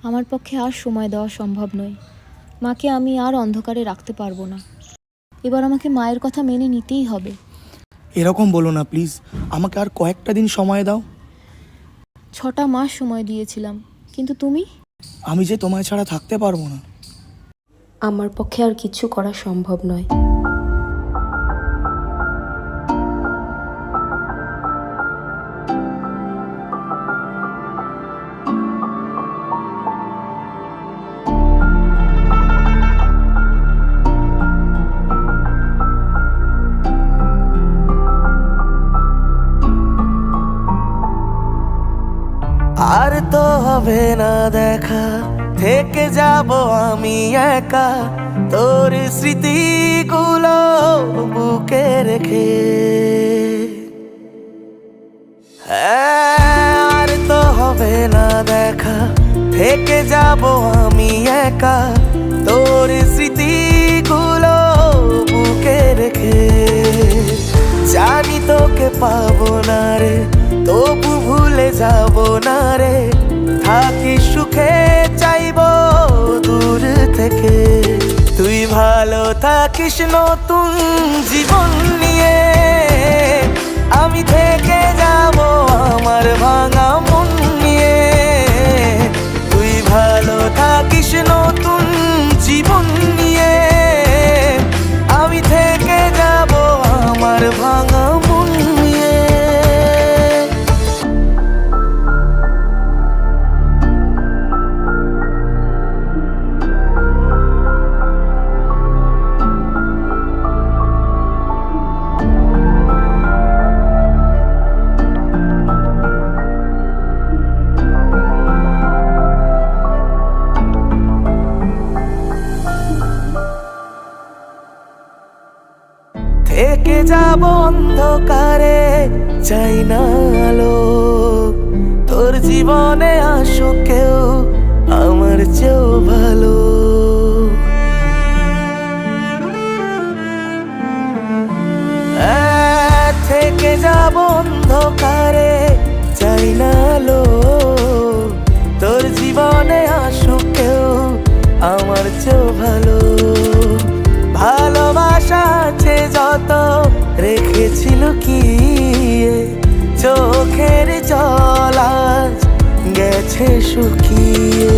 আমার পক্ষে আর সময় দেওয়া সম্ভব নয়। মাকে আমি আর অন্ধকারে রাখতে পারবো না। এবার আমাকে মায়ের কথা মেনে নিতেই হবে। এরকম বলো না প্লিজ, আমাকে আর কয়েকটা দিন সময় দাও। 6টা মাস সময় দিয়েছিলাম, কিন্তু তুমি? আমি যে তোমায় ছাড়া থাকতে পারবো না। আমার পক্ষে আর কিছু করা সম্ভব নয়। আর তো হবে না দেখা, থেকে যাব আমি একা তোর স্মৃতিগুলো বুকে রেখে। আর তো হবে না দেখা, থেকে যাব আমি একা তোর স্মৃতিগুলো বুকে রেখে। জানি তোকে পাবো না রে, তবু ভুলে যাব না রে, থাকি সুখে চাইবো দূর থেকে। তুই ভালো থাকিস নতুন জীবন নিয়ে, আমি থেকে যাব আমার ভাঙা মন নিয়ে। তুই ভালো থাকিস নতুন জীবন নিয়ে, আমি থেকে যাব আমার ভাঙা মন নিয়ে। থেকে যাব অন্ধকারে, চাই না আলো। তোর জীবনে আসুক কেউ আমার চেয়েও ভালো। থেকে যাব অন্ধকারে, চাই না আলো। তোর জীবনে আসুক কেউ আমার চেয়েও ভালো। ভালোবাসা আছে যত রেখেছিল কি, চোখের জল আজ গেছে শুকিয়ে।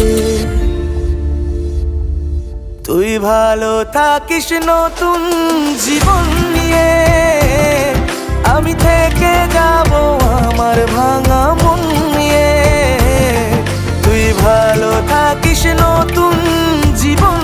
তুই ভালো থাকিস নতুন জীবন নিয়ে, আমি থেকে যাব আমার ভাঙা মন নিয়ে। তুই ভালো থাকিস নতুন জীবন